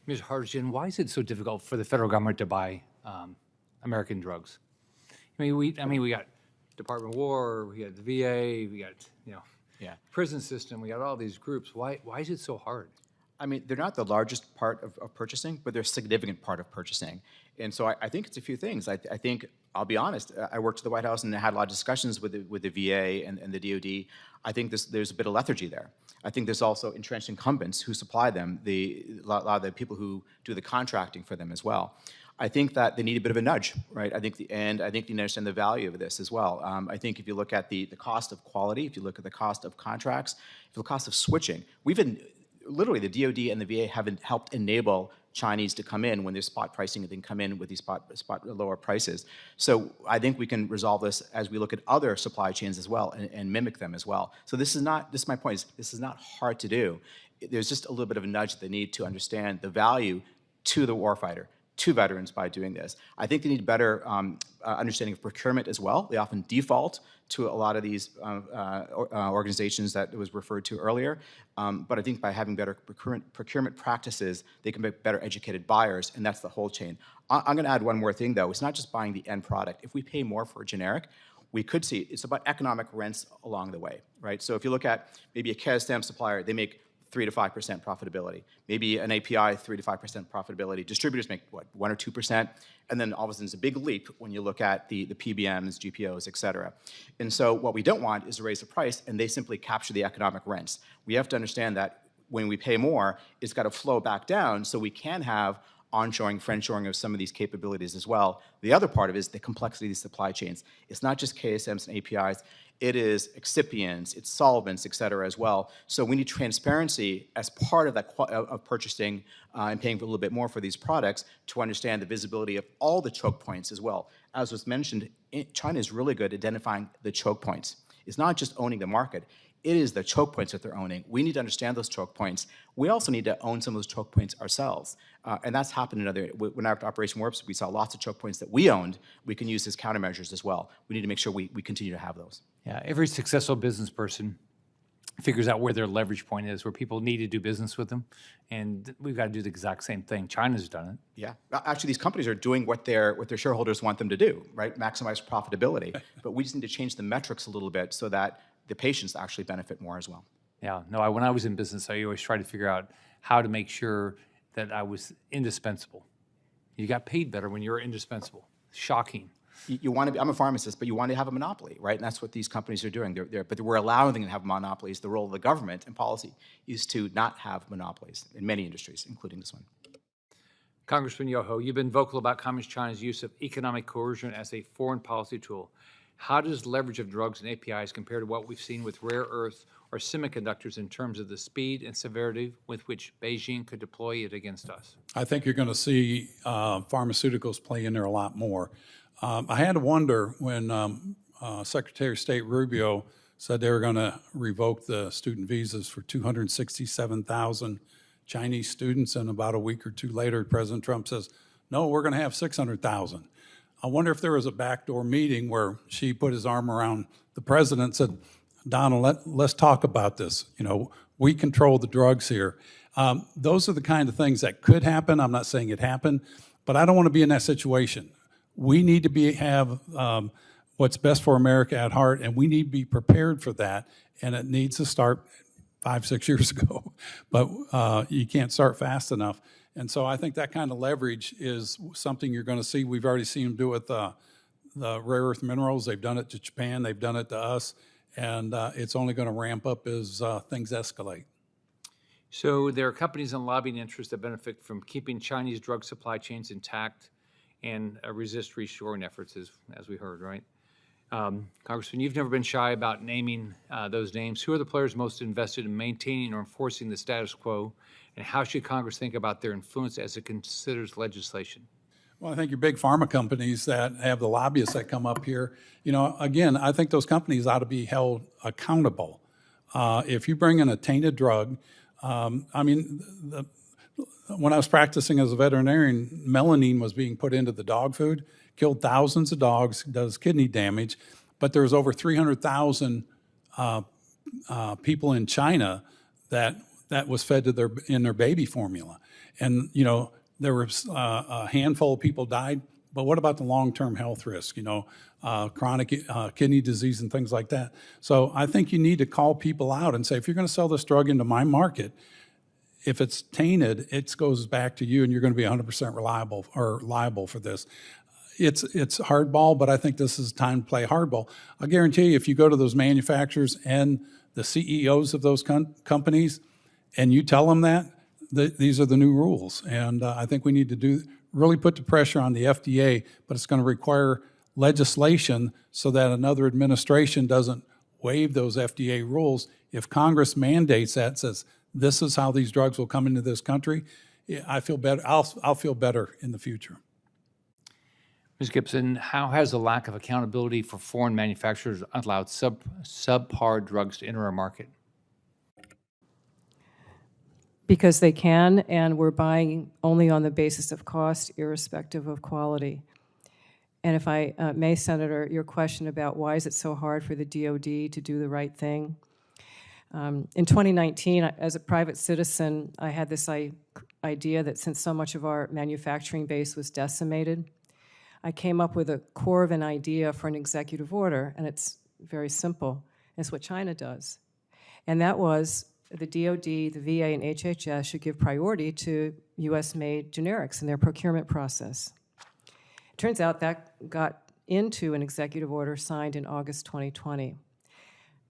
Ms. Harjivan, why is it so difficult for the federal government to buy American drugs? I mean, we got Department of War, we got the VA, we got prison system, we got all these groups. Why is it so hard? I mean, they're not the largest part of purchasing, but they're a significant part of purchasing. And so I think it's a few things. I think, I'll be honest, I worked at the White House and had a lot of discussions with the VA and the DoD. I think there's a bit of lethargy there. I think there's also entrenched incumbents who supply them, a lot of the people who do the contracting for them as well. I think that they need a bit of a nudge, right? I think they understand the value of this as well. I think if you look at the cost of quality, if you look at the cost of contracts, if you look at the cost of switching, literally the DoD and the VA haven't helped enable Chinese to come in when there's spot pricing and then come in with these spot lower prices. So I think we can resolve this as we look at other supply chains as well and mimic them as well. So this is my point, this is not hard to do. There's just a little bit of a nudge that they need to understand the value to the warfighter, to veterans by doing this. I think they need better understanding of procurement as well. They often default to a lot of these organizations that was referred to earlier. But I think by having better procurement practices, they can be better educated buyers, and that's the whole chain. I'm gonna add one more thing though. It's not just buying the end product. If we pay more for a generic, we could see it's about economic rents along the way, right? So if you look at maybe a CAS stamp supplier, they make 3 to 5% profitability. Maybe an API, 3 to 5% profitability. Distributors make, what, 1 or 2%? And then all of a sudden it's a big leap when you look at the PBMs, GPOs, et cetera. And so what we don't want is to raise the price and they simply capture the economic rents. We have to understand that when we pay more, it's got to flow back down so we can have onshoring, friendshoring of some of these capabilities as well. The other part of it is the complexity of these supply chains. It's not just KSMs and APIs. It is excipients, it's solvents, et cetera, as well. So we need transparency as part of that of purchasing and paying for a little bit more for these products to understand the visibility of all the choke points as well. As was mentioned, China is really good at identifying the choke points. It's not just owning the market. It is the choke points that they're owning. We need to understand those choke points. We also need to own some of those choke points ourselves. And that's happened when our Operation Warp Speed, we saw lots of choke points that we owned. We can use as countermeasures as well. We need to make sure we continue to have those. Yeah, every successful business person figures out where their leverage point is, where people need to do business with them. And we've got to do the exact same thing. China's done it. Yeah, actually these companies are doing what their shareholders want them to do, right? Maximize profitability. But we just need to change the metrics a little bit so that the patients actually benefit more as well. Yeah, no, when I was in business, I always tried to figure out how to make sure that I was indispensable. You got paid better when you were indispensable. Shocking. You want to be, I'm a pharmacist, but you want to have a monopoly, right? And that's what these companies are doing. But we're allowing them to have monopolies. The role of the government and policy is to not have monopolies in many industries, including this one. Congressman Yoho, you've been vocal about Communist China's use of economic coercion as a foreign policy tool. How does leverage of drugs and APIs compare to what we've seen with rare earths or semiconductors in terms of the speed and severity with which Beijing could deploy it against us? I think you're going to see pharmaceuticals play in there a lot more. I had to wonder when Secretary of State Rubio said they were going to revoke the student visas for 267,000 Chinese students, and about a week or two later, President Trump says, no, we're going to have 600,000. I wonder if there was a backdoor meeting where she put his arm around the president and said, Donald, let's talk about this. You know, we control the drugs here. Those are the kind of things that could happen. I'm not saying it happened, but I don't want to be in that situation. We need to have what's best for America at heart, and we need to be prepared for that, and it needs to start 5-6 years ago, but you can't start fast enough. And so I think that kind of leverage is something you're going to see. We've already seen them do it with the rare earth minerals. They've done it to Japan. They've done it to us. And it's only going to ramp up as things escalate. So there are companies and lobbying interests that benefit from keeping Chinese drug supply chains intact and resist reshoring efforts, as we heard, right? Congressman, you've never been shy about naming those names. Who are the players most invested in maintaining or enforcing the status quo, and how should Congress think about their influence as it considers legislation? Well, I think your big pharma companies that have the lobbyists that come up here, you know, again, I think those companies ought to be held accountable. If you bring in a tainted drug, I mean, when I was practicing as a veterinarian, melamine was being put into the dog food, killed thousands of dogs, does kidney damage, but there's over 300,000 people in China that that was fed to in their baby formula. And, there was a handful of people died, but what about the long-term health risk, chronic kidney disease and things like that? So I think you need to call people out and say, if you're going to sell this drug into my market, if it's tainted, it goes back to you and you're going to be 100% reliable or liable for this. It's hardball, but I think this is time to play hardball. I'll guarantee you, if you go to those manufacturers and the CEOs of those companies and you tell them that, these are the new rules. And I think we need to really put the pressure on the FDA, but it's going to require legislation so that another administration doesn't waive those FDA rules. If Congress mandates that, says this is how these drugs will come into this country, I feel better. I'll feel better in the future. Ms. Gibson, how has the lack of accountability for foreign manufacturers allowed subpar drugs to enter our market? Because they can, and we're buying only on the basis of cost, irrespective of quality. And if I may, Senator, your question about why is it so hard for the DoD to do the right thing? In 2019, as a private citizen, I had this idea that since so much of our manufacturing base was decimated, I came up with a core of an idea for an executive order, and it's very simple. It's what China does. And that was the DoD, the VA, and HHS should give priority to US-made generics in their procurement process. It turns out that got into an executive order signed in August 2020.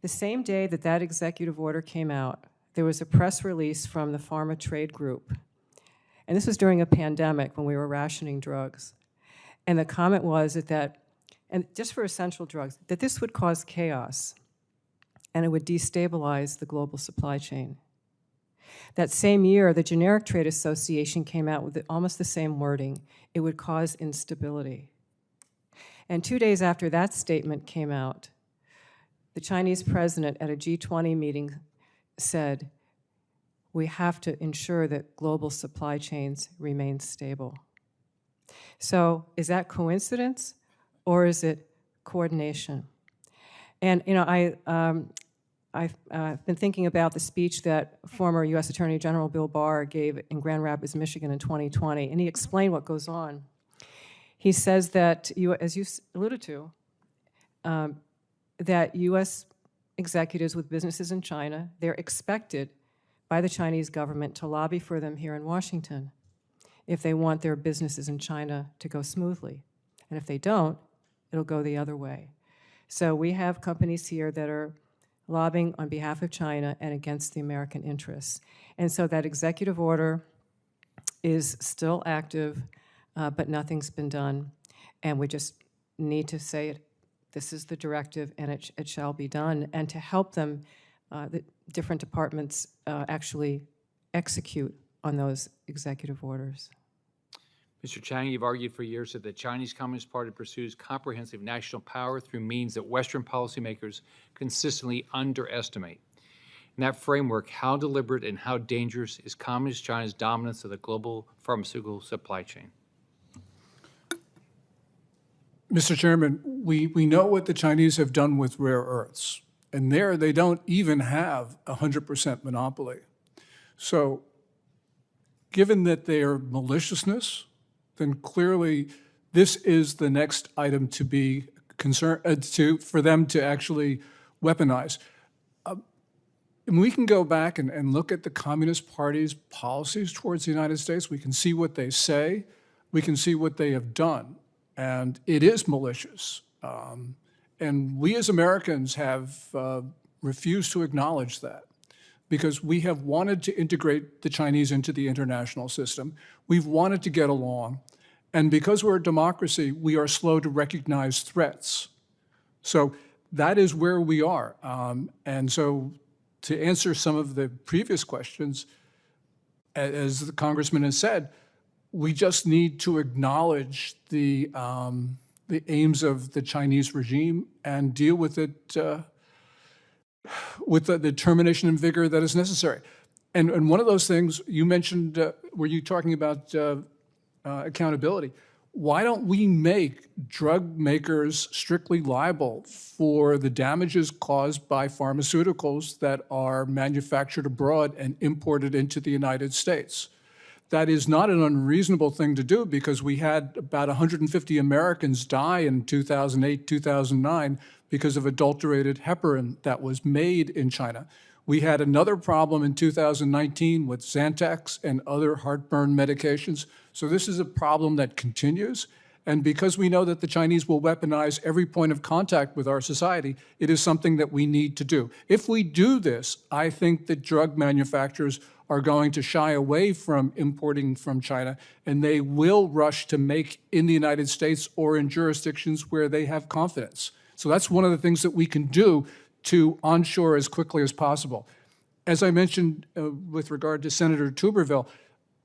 The same day that that executive order came out, there was a press release from the Pharma Trade Group. And this was during a pandemic when we were rationing drugs. And the comment was that, and just for essential drugs, that this would cause chaos and it would destabilize the global supply chain. That same year, the Generic Trade Association came out with almost the same wording. It would cause instability. And 2 days after that statement came out, the Chinese president at a G20 meeting said, we have to ensure that global supply chains remain stable. So is that coincidence or is it coordination? And I've been thinking about the speech that former U.S. Attorney General Bill Barr gave in Grand Rapids, Michigan in 2020, and he explained what goes on. He says that, as you alluded to, that U.S. executives with businesses in China, they're expected by the Chinese government to lobby for them here in Washington if they want their businesses in China to go smoothly. And if they don't, it'll go the other way. So we have companies here that are lobbying on behalf of China and against the American interests. And so that executive order is still active, but nothing's been done. And we just need to say it. This is the directive, and it shall be done. And to help them, the different departments actually execute on those executive orders. Mr. Chang, you've argued for years that the Chinese Communist Party pursues comprehensive national power through means that Western policymakers consistently underestimate. In that framework, how deliberate and how dangerous is Communist China's dominance of the global pharmaceutical supply chain? Mr. Chairman, we know what the Chinese have done with rare earths, and there they don't even have 100% monopoly. So given that they are maliciousness, then clearly this is the next item to be concerned, for them to actually weaponize. And we can go back and look at the Communist Party's policies towards the United States. We can see what they say. We can see what they have done. And it is malicious. And we as Americans have refused to acknowledge that because we have wanted to integrate the Chinese into the international system. We've wanted to get along. And because we're a democracy, we are slow to recognize threats. So that is where we are. And so to answer some of the previous questions, as the Congressman has said, we just need to acknowledge the aims of the Chinese regime and deal with it with the determination and vigor that is necessary. And one of those things you mentioned, were you talking about accountability? why don't we make drug makers strictly liable for the damages caused by pharmaceuticals that are manufactured abroad and imported into the United States? That is not an unreasonable thing to do because we had about 150 Americans die in 2008, 2009 because of adulterated heparin that was made in China. We had another problem in 2019 with Xantax and other heartburn medications. So this is a problem that continues. And because we know that the Chinese will weaponize every point of contact with our society, it is something that we need to do. If we do this, I think that drug manufacturers are going to shy away from importing from China, and they will rush to make in the United States or in jurisdictions where they have confidence. So that's one of the things that we can do to onshore as quickly as possible. As I mentioned with regard to Senator Tuberville,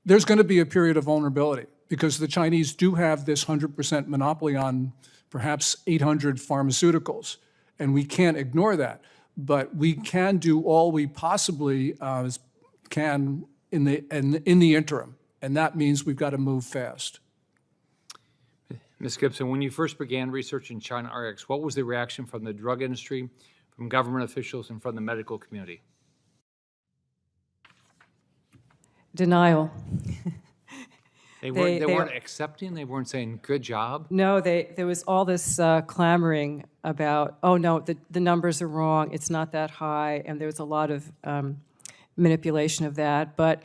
there's going to be a period of vulnerability because the Chinese do have this 100% monopoly on perhaps 800 pharmaceuticals, and we can't ignore that. But we can do all we possibly can in the interim, and that means we've got to move fast. Ms. Gibson, when you first began research in China RX, what was the reaction from the drug industry, from government officials, and from the medical community? Denial. They weren't accepting? They weren't saying, good job? No, there was all this clamoring about, oh, no, the numbers are wrong, it's not that high, and there was a lot of manipulation of that. But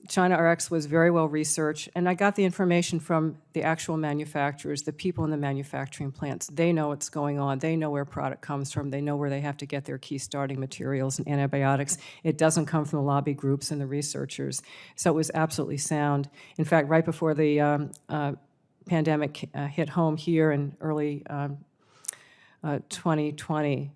China RX was very well researched, and I got the information from the actual manufacturers, the people in the manufacturing plants. They know what's going on. They know where product comes from. They know where they have to get their key starting materials and antibiotics. It doesn't come from the lobby groups and the researchers. So it was absolutely sound. In fact, right before the pandemic hit home here in early 2020,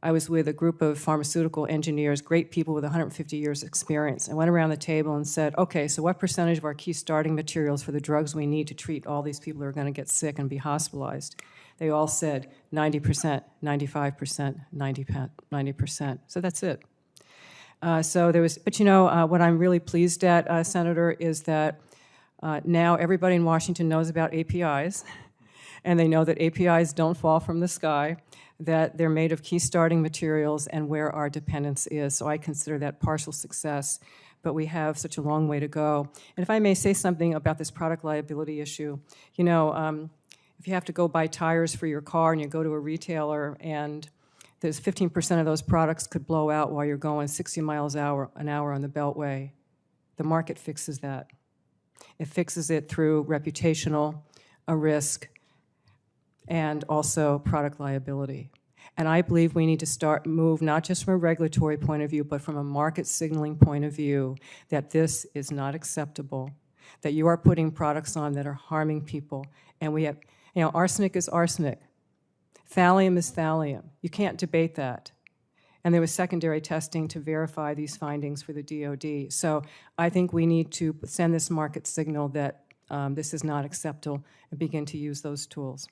I was with a group of pharmaceutical engineers, great people with 150 years experience, and went around the table and said, okay, so what percentage of our key starting materials for the drugs we need to treat all these people who are going to get sick and be hospitalized? They all said 90%, 95%, 90%. So that's it. So there was, but you know, what I'm really pleased at, Senator, is that now everybody in Washington knows about APIs, and they know that APIs don't fall from the sky, that they're made of key starting materials and where our dependence is. So I consider that partial success, but we have such a long way to go. And if I may say something about this product liability issue, you know, if you have to go buy tires for your car and you go to a retailer and there's 15% of those products could blow out while you're going 60 miles an hour on the Beltway, the market fixes that. It fixes it through reputational, a risk, and also product liability. And I believe we need to move not just from a regulatory point of view, but from a market signaling point of view, that this is not acceptable, that you are putting products on that are harming people. And we have, you know, arsenic is arsenic. Thallium is thallium. You can't debate that. And there was secondary testing to verify these findings for the DOD. So I think we need to send this market signal that this is not acceptable and begin to use those tools.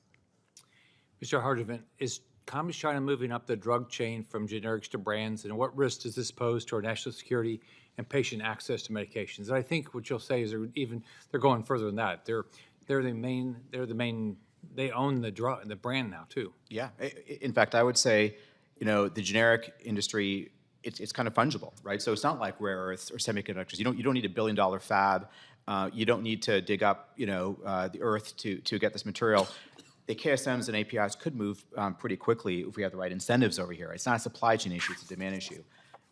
Mr. Harjivan, is Communist China moving up the drug chain from generics to brands, and what risk does this pose to our national security and patient access to medications? And I think what you'll say is they're going further than that. They own the brand now too. Yeah, in fact, I would say, you know, the generic industry, it's kind of fungible, right? So it's not like rare earths or semiconductors. You don't need $1 billion fab. You don't need to dig up, you know, the earth to get this material. The KSMs and APIs could move pretty quickly if we have the right incentives over here. It's not a supply chain issue, it's a demand issue.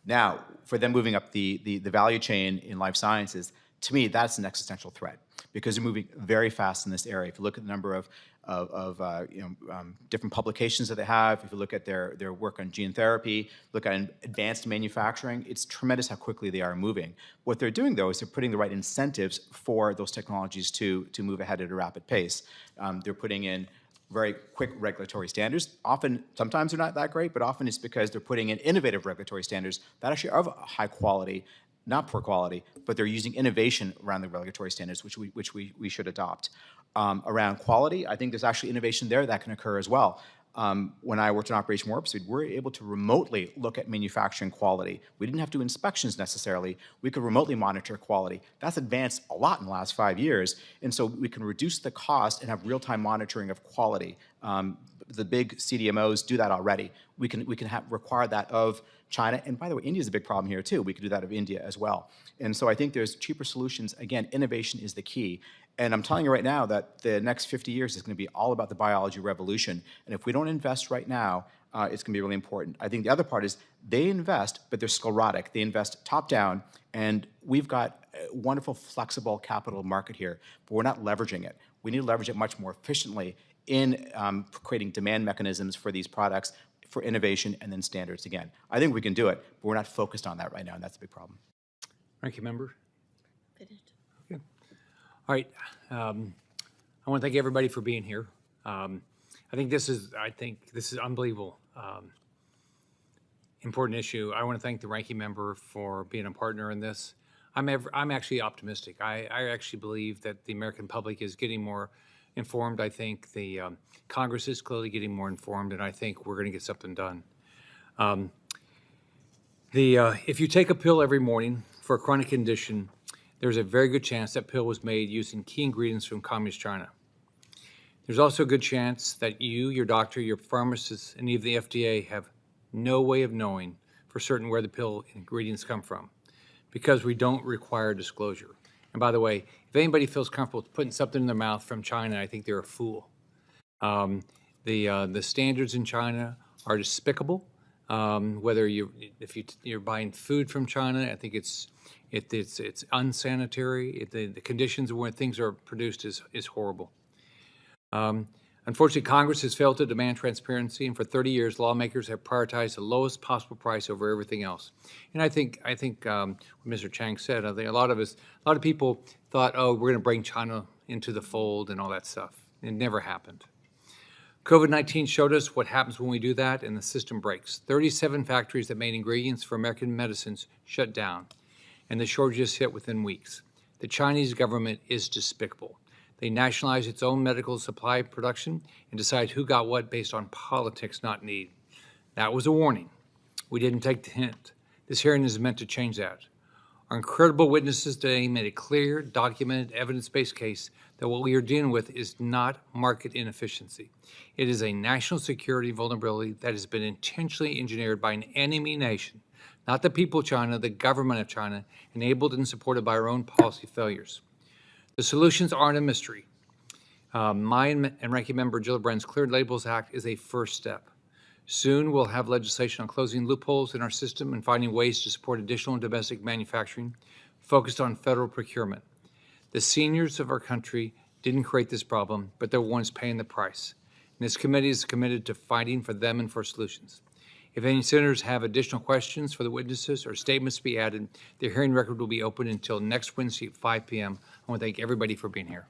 Now, for them moving up the value chain in life sciences, to me, that's an existential threat because they're moving very fast in this area. If you look at the number of different publications that they have, if you look at their work on gene therapy, look at advanced manufacturing, it's tremendous how quickly they are moving. What they're doing, though, is they're putting the right incentives for those technologies to move ahead at a rapid pace. They're putting in very quick regulatory standards. Sometimes they're not that great, but often it's because they're putting in innovative regulatory standards that actually are of high quality, not poor quality, but they're using innovation around the regulatory standards, which we should adopt. Around quality, I think there's actually innovation there that can occur as well. when I worked in Operation Warp Speed, we were able to remotely look at manufacturing quality. We didn't have to do inspections necessarily. We could remotely monitor quality. That's advanced a lot in the last 5 years, and so we can reduce the cost and have real-time monitoring of quality. The big CDMOs do that already. We can require that of China, and by the way, India is a big problem here too. We could do that of India as well. And so I think there's cheaper solutions. Again, innovation is the key. And I'm telling you right now that the next 50 years is going to be all about the biology revolution. And if we don't invest right now, it's going to be really important. I think the other part is they invest, but they're sclerotic. They invest top down, and we've got a wonderful, flexible capital market here, but we're not leveraging it. We need to leverage it much more efficiently in creating demand mechanisms for these products, for innovation, and then standards again. I think we can do it, but we're not focused on that right now, and that's a big problem. Ranking member. Okay. All right. I want to thank everybody for being here. I think this is unbelievable. Important issue. I want to thank the ranking member for being a partner in this. I'm actually optimistic. I actually believe that the American public is getting more informed. I think the Congress is clearly getting more informed, and I think we're going to get something done. If you take a pill every morning for a chronic condition, there's a very good chance that pill was made using key ingredients from Communist China. There's also a good chance that you, your doctor, your pharmacist, and even the FDA have no way of knowing for certain where the pill ingredients come from, because we don't require disclosure. And by the way, if anybody feels comfortable with putting something in their mouth from China, I think they're a fool. The standards in China are despicable. Whether if you're buying food from China, I think it's unsanitary. The conditions where things are produced is horrible. Unfortunately, Congress has failed to demand transparency, and for 30 years, lawmakers have prioritized the lowest possible price over everything else. And I think what Mr. Chang said, I think a lot of people thought, oh, we're going to bring China into the fold and all that stuff. It never happened. COVID-19 showed us what happens when we do that, and the system breaks. 37 factories that made ingredients for American medicines shut down, and the shortages hit within weeks. The Chinese government is despicable. They nationalize its own medical supply production and decide who got what based on politics, not need. That was a warning. We didn't take the hint. This hearing is meant to change that. Our incredible witnesses today made a clear, documented, evidence-based case that what we are dealing with is not market inefficiency. It is a national security vulnerability that has been intentionally engineered by an enemy nation, not the people of China, the government of China, enabled and supported by our own policy failures. The solutions aren't a mystery. Mine and Ranking Member Gillibrand's Clear Labels Act is a first step. Soon we'll have legislation on closing loopholes in our system and finding ways to support additional domestic manufacturing focused on federal procurement. The seniors of our country didn't create this problem, but they're the ones paying the price. And this committee is committed to fighting for them and for solutions. If any senators have additional questions for the witnesses or statements to be added, the hearing record will be open until next Wednesday at 5 p.m. I want to thank everybody for being here.